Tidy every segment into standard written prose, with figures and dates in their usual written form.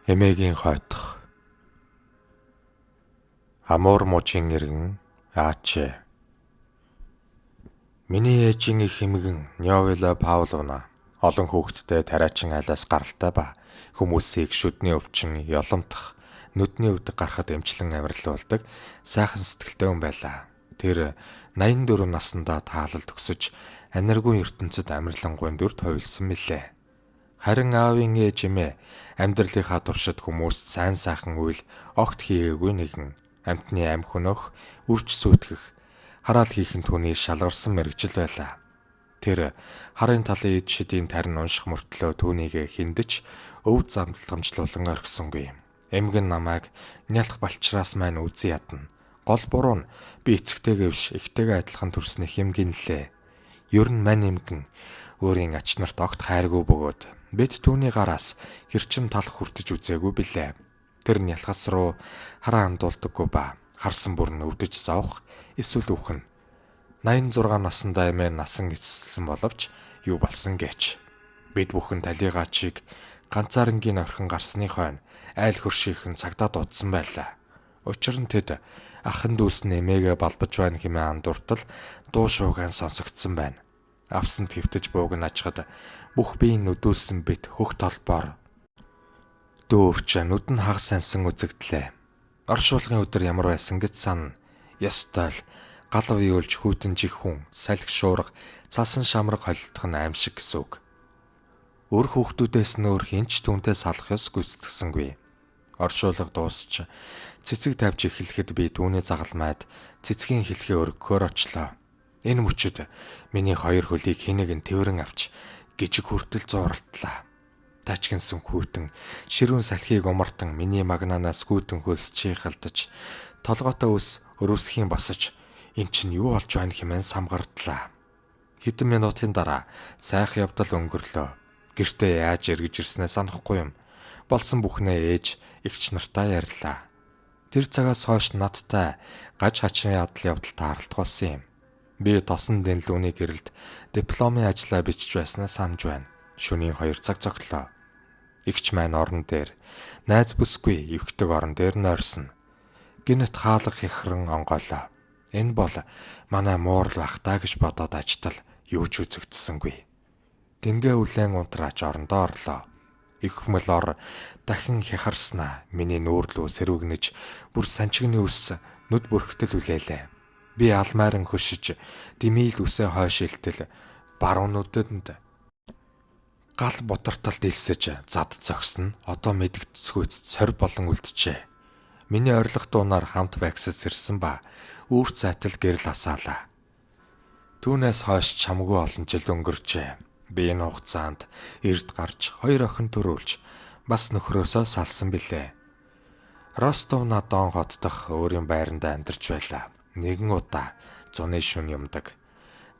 Эмээгийн хойтох. Амуур мужийн иргэн Ааче. Миний ээжийн их эмгэн Нёвела Пауловна олон хүүхэдтэй тариачин айлаас гаралтай ба хүмүүсийг шүдний өвчин ёломтох нүдний өвдөг гарахад эмчлэн амьрлуулдаг сайхан сэтгэлтэй хүн байлаа. Тэр 84 наснда таалал төгсөж аниргүй ертөнцид амьрлангуйн дүрд хувилсан мэлээ. Харин аавын ээж эмээ амьдралынхаа туршид хүмүүст сайн сайхан үйл огт хийгээгүй нэгэн амьтны амь хөнөх, үрж сүйтгэх, хараал хийх нь түүний шалгарсан мэрэгжил байлаа. Тэр харын талын эд шидийн тарин унших мөртлөө түүнийг хиндэж өв замтламжлуулан орхисонгүй. Эмгэн намайг нялх балчраас маань үзэн ядна. Гол буруу нь би эцэгтэйгээ биш ихтэйгээ адилхан төрсний хэмгинлээ. Ер нь мань эмгэн өөрийн ач нарт огт хайргүй бөгөөд бид түүний гараас хэрчим талх хүртэж үзээгүй билээ. Тэр нялхас руу хараа хандуулдаггүй ба харсан бүр нь өвдөж зовх эсвэл үхэн. 86 наснда эмээ насан эцэлсэн боловч юу болсон гэж. Бид бүхэн талигаачийг ганцаарнгийн орхин гарсны хойно айл хөршийнхэн цагдаа дуудсан байлаа. Учир нь тэд ахын дүүс нь эмээгээ балбаж байна хэмээн андууртал дуу шуугаан сонсогдсон байна. Авсанд хөвтөж буугнажхад бүх биеийн нүдүүлсэн бит хөх толбоор дүүрч нүд нь хагас сансан үзэгдлээ. Оршуулгын өдөр ямар байсан гэж санана. Ёстой л галав юулж хүйтэн жих хүн, салхи шуурга, цалсан шамраг холилдох нь аимшиг гэсэн үг. Өр хүүхдүүдээс нөөр хинч түүнтэй салах ёс гүйцэтгсэнгүй. Оршуулга дуусч цэцэг тавьж эхлэхэд би түүний загалмайд цэцгийн хэлхээ өргөхөөр очлоо. Энэ мөчөд миний хоёр хөлийг хинэгэн тэрэн авч гжиг хүртэл зууралтлаа. Тачгинсан хүйтэн ширүүн салхийг умартан миний магнанаас хүйтэн хөлс чихэлдэж толгойтой ус өрөвсхийн босож эн чинь юу болж байна хэмээн самгартлаа. Хэдэн минутын дараа сайхан явдал өнгөрлөө. Гэртээ яаж эргэж ирснээ санахгүй юм. Болсон бүхнээ ээж эгч нартай ярьлаа. Тэр цагаас хойш надтай гаж хачин явдал тааралдах болсон юм. Би тосон дэнлүүний гэрэлд дипломын ажлаа бичиж байснаа санаж байна. Шөнийн 2 цаг цоглоо. Игч маань орон дээр найз бүсгүй эвхдэг орон дээр нойрсон. Гинэт хаалга хихрэн онгоолоо. Энэ бол манай муурал байх таа гэж бодоод ажтал юу ч үзэгдсэнгүй. Дингээ үлэн унтраач орондоо орлоо. Их хмэл ор дахин хяхарснаа миний нүүрлүү сэрвэгнэж бүр санчигны ус нүд бүрхтэл үлээлээ. Би алмайран хөшиж димийл үсээ хойш илтэл баруун нүдэнд гал бутарталд илсэж зад зогсно. Одоо мэдгэцгүйц сорь болон үлджээ. Миний орилох дуунаар хамт байгсаж ирсэн ба үүр цайтал гэрэл асаалаа. Түүнээс хойш чамгүй олон жил өнгөрчээ. Би энэ хугацаанд эрд гарч 2 охин төрүүлж бас нөхрөөсөө салсан билээ. Ростов-на-Дон хот дахь өөрийн байранд амьдарч байлаа. Нэгэн удаа зуны шөнө юмдаг.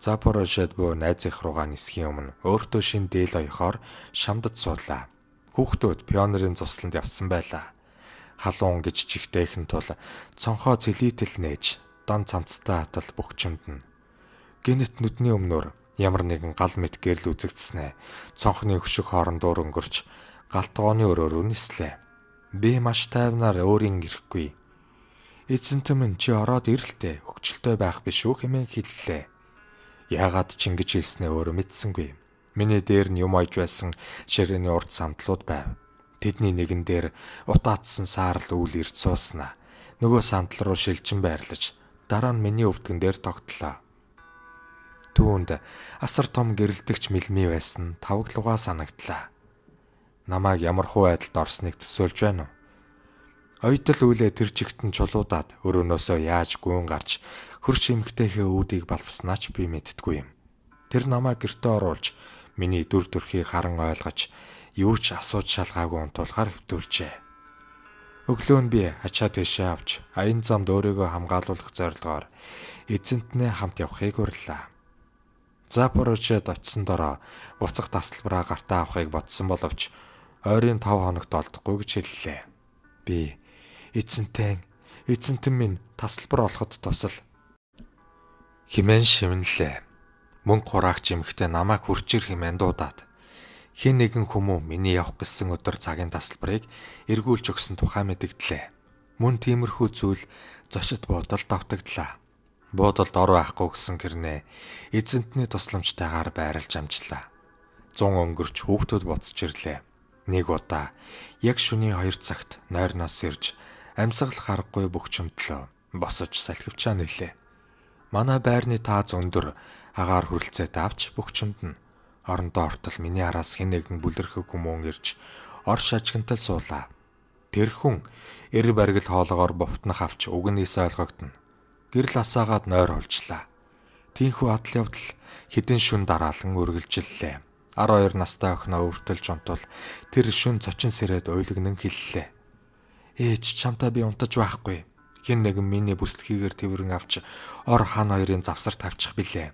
Запорожьед буй найзынх руугаа нисхийн өмнө өөртөө шин дээл оёхоор шамдад суулаа. Хүүхдүүд пионерын цусланд явсан байлаа. Халуун гэж чихтэйхэн тул цонхоо цэлийтэл нээж дан цамцтай хатал бөхчөнд нь. Гинэт нүдний өмнөр ямар нэгэн гал мэт гэрэл үзэгдснэ. Цонхны өшиг хоорондоор өнгөрч галтгооны өрөөрөө нислээ. Би маш тайвнаар өөрийн ирэхгүй. Эзэнтэн минь чи ороод ирэлтээ хөвчлөлтэй байх биш үү хэмээн хэллээ. Яагаад ч ингэж хэлснээ өөрөө мэдсэнгүй. Миний дээр нь юм ойж байсан ширээний урд сандлууд байв. Тэдний нэгэн дээр утаатсан саарл үйл ирд сууснаа. Нөгөө сандал руу шилжин байрлаж дараа нь миний өвдгөн дээр тогтлоо. Түүнд асар том гэрэлтэгч мэлмий байсан тавглугаа санагдлаа. Намайг ямар хуу байдалд орсныг төсөөлж байна уу? Ойтол үлээ тэр чигтэн чулуудаад өрөөнөөсөө яаж гүн гарч хөрш эмхтэйхээ үүдийг балбаснаач би мэдтгүй юм. Тэр намайг гэртээ оруулж миний дүр төрхийг харан ойлгож юу ч асууж шалгаагүй унтуулахаар хөвтүүлжээ. Өглөө нь би хачаа тийшээ авч аян замд өөрийгөө хамгаалуулах зорилгоор эзэнтнээ хамт явахыг уриллаа. Запорожьед очисон дороо буцах тасалбараа гартаа авахыг бодсон боловч ойрын 5 хоногт олдохгүй гэж хэллээ. Би эзэнтэн минь тасалбар олоход тусал хэмээн шивнэлээ. Мөнгө хураагч эмэгтэй намайг хүрчээр хэмээн дуудаад Хэн нэгэн хүмүүн миний явах гэсэн өдөр цагийн тасалбарыг эргүүлж өгсөн тухай мэдгдлээ. Мөн тиймэрхүү зүйл зочид буудалд давтагдлаа. Буудалд ор байхгүй гэсэн гэрнээ эзэнтний тусламжтайгаар байрлаж амжлаа. 100 өнгөрч хүүхдүүд буцаж ирлээ. Нэг удаа яг шөнийн 2 цагт нойрноос ирж амьсгалах аргагүй бөхчөмдлөө босож салхивчаа нэлээ. Манай байрны тааз өндөр агаар хүрэлцээтэй авч бөхчөмдөн орондоо ортол миний араас хэн нэгэн бүлэрхэг хүмүүн ирж ор шажигнтал суулаа. Тэр хүн эр баргил хоолоогоор бовтнох авч үгнээс ойлгогдно. Гэрэл асаагаад нойр холжлаа. Тийхүү адал явдал хэдэн шүн дараалан үргэлжиллээ. 12 настай охиноо өртөлж унтвал тэр шүн цочин сэрээд уйлгнан хэллээ. Ээж чамтай би унтаж байхгүй. Хэн нэгэн миний бүслэхийгээр тэрвэрэн авч ор хан хоёрын завсар тавьчих билээ.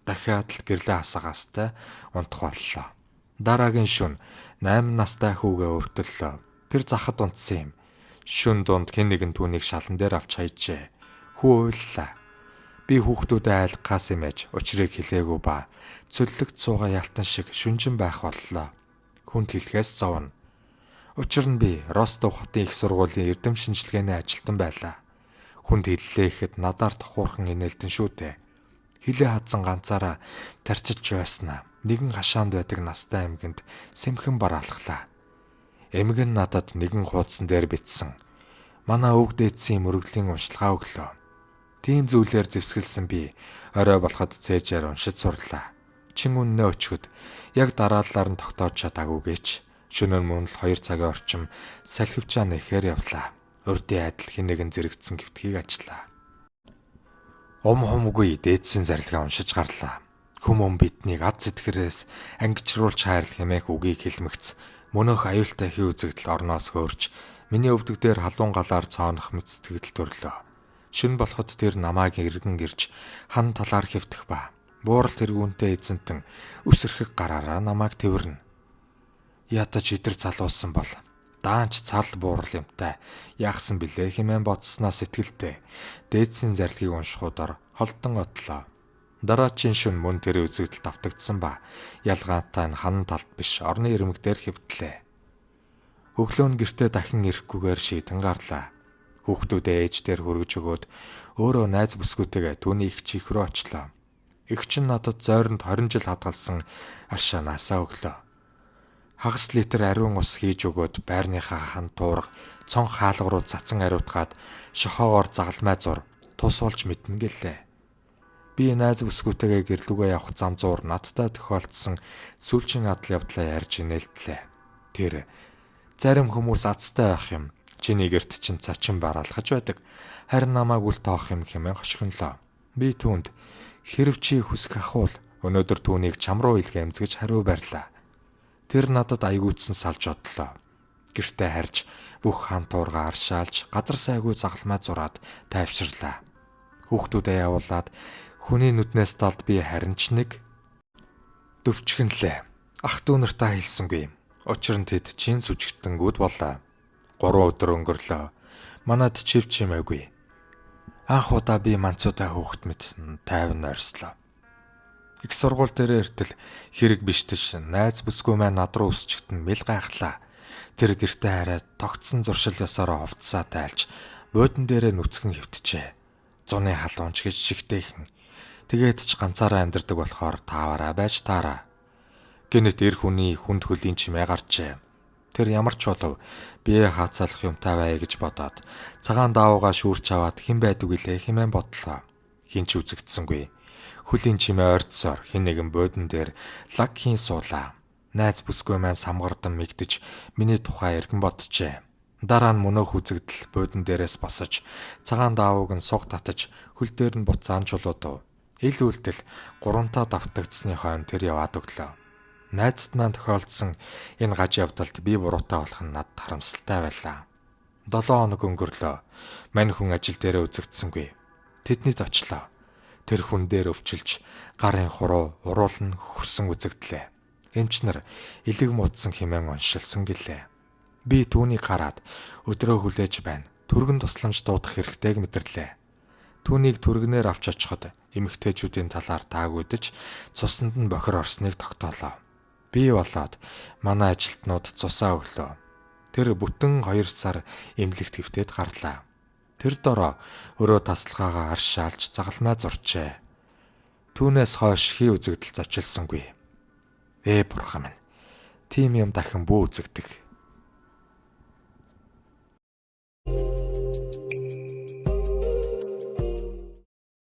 Дахиад л гэрлээ хасаагастай унтах боллоо. Дараагийн шөнө 8 настай хүүгээ өртөллөө. Тэр захад унтсан юм. Шөнө дунд хэн нэгэн түүнийг шалан дээр авч хайжээ. Хүү уйллаа. Би хүүхдүүдэд айлгахаас имэж учрыг хэлээгүй ба цөллөгт суугаа ялтан шиг шүнжин байх боллоо. Хүнд хэлэхээс зовно. Учир нь би Ростов хотын их сургуулийн эрдэм шинжилгээний ажилтан байлаа. Хүнд хэллээ гэхэд надаар тохуурхан инээлдэн шүү дээ. Хилээ хадсан ганцаараа тарцж байснаа нэгэн хашаанд байдаг настай эмгэнд сэмхэн бараалхлаа. Эмгэн надад нэгэн хуудсан дээр бичсэн. Манай өвөг дээдсийн мөрөглийн уншилгаа өглөө. Тийм зүйлээр зэвсгэлсэн би орой болоход цээжээр уншиж сурлаа. Чин үннээ өчгөд яг дарааллаар нь тогтоож чадаагүй гэж шөнө мөн л 2 цагийн орчим салхивчаа нэхээр явлаа. Урдын адил хэн нэгэн зэрэгцсэн гівтгийг ажиллаа. Хумгүй дээдсийн зарлигаа уншиж гарлаа. Хүмүүн биднийг ад сэтгэрээс ангичруулж хайрлах хэмээх үгийг хэлмэгц мөнөөх аюултай хий үзэгдэл орноос хөөрч миний өвдөг дээр халуун галаар цоонох мэт сэтгэл төрлөө. Шүн болоход тэр намайг иргэн ирж хан талаар хэвтэх ба буурал тэргүүнтэй эзэнтэн өсөрхөг гараараа намайг тэвэрнэ. Ятаж идэр залуусан бол даанч царл буурал юмтай яахсан билээ хэмээн бодсноо сэтгэлтэй дээдсийн зарлигийг уншихудаар холдон одлоо. Дараачийн шөнө мөн тэр үзэгдэл давтагдсан ба ялгаатай нь хан талд биш орны ирмэг дээр хэвтлээ. Өглөө нь гэртээ дахин ирэхгүйгээр шийдэн гарлаа. Хүүхдүүдээ ээж дээр хүргэж өгөөд өөрөө найз бүсгүйтэйгээ түүний их чих рүү очлоо. Эгч нь надад зойронд 20 жил хадгалсан аршаанаасаа өглөө. Хагас литр ариун ус хийж өгөөд байрныхаа хан туурга цон хаалга руу цацан ариутгаад шохоогоор загалмай зур тус болж мэднэ гэлээ. Би найз бүсгүйтэйгээ гэрлүүгээ явах зам зуур надтай тохиолдсон сүүлчийн адал явдлаа ярьж инээлтлээ. Тэр зарим хүмүүс азтай байх юм. Чиний гэрт чинь цачин бараалхаж байдаг. Харин намайг үл тоох юм хэмээн хошигнолоо. Би түүнд хэрв чи хүсэх ахвал өнөөдөр түүнийг чам руу илгээ эмзгэж хариу барьлаа. Тэр надад аягуулсан салж одлоо. Гэртээ харж бүх хан туурга аршаалж газар сайгүй загалмай зураад тайвширлаа. Хүүхдүүдээ явуулаад хүний нүднээс талд би харин ч нэг дөвчгөнлээ. Ах дүү нартаа хэлсэнгүй. Учир нь тэд чин сүжигтэнгүүд боллоо. 3 өдөр өнгөрлөө. Манад чив чимээгүй. Анх удаа би манцуудаа хөөхт мэт тайван ойрслоо. Их сургууль дээр эртэл хэрэг биштэш найз бүсгүй маань над руу өсчгтэн мэл гайхлаа. Тэр гэртээ хараад тогтсон зуршил ёсороо хувцсаа тайлж буудан дээрээ нүцгэн хөвтчээ. Зуны халуунч гэж шигтэйхэн. Тэгээд ч ганцаараа амьдардаг болохоор таавараа байж таараа. Гэнэт эр хүний хүнд хөлийн чимээ гарчээ. Тэр ямар ч болов бие хаацалах юмтай бай гэж бодоод цагаан даавуугаа шүүрч аваад хэн байдаг вүлээ хэмээн бодлоо. Хин ч үзэгдсэнгүй. Хөлийн чимээ ойртсоор хэн нэгэн буудан дээр лаг хийн суулаа. Найз бүсгүй маань самгардан мэгдэж миний тухай эргэн боджээ. Дараа нь мөнөөх үзэгдэл буудан дээрээс босож цагаан даавууг нь суг татаж хөл дээр нь буцаан чулуудав. Ил үлдэл 3 давтагдсны хойно тэр яваад өглөө. Найзад маань тохиолдсон энэ гаж явдалд би буруутай болох нь надад харамсалтай байлаа. 7 хоног өнгөрлөө. Мань хүн ажил дээрээ үзэгдсэнгүй. Тэдний зочлоо. Тэр хүн дээр өвчилж гарын хуруу уруулн хөрсөн үзэгдлээ. Эмч нар элэг муудсан хэмээн оншилсан гэлээ. Би түүнийг хараад өдрөө хүлээж байна. Түргэн тусламж дуудах хэрэгтэйг мэдэрлээ. Түүнийг түргэнээр авч очиход эмэгтэйчүүдийн талаар таагүйдэж цуснд нь бохир орсныг тогтоолоо. Би болоод манай ажилтнууд цусаа өглөө. Тэр бүтэн 2 сар эмнэлэгт хэвтээд гарлаа. Тэр дороо өрөө таслахаагаа аршаалж загалмай зурчээ. Түүнээс хойш хий үзэгдэл зочилсонгүй. Бурхан минь. Тим юм дахин бүү үзэгдэг.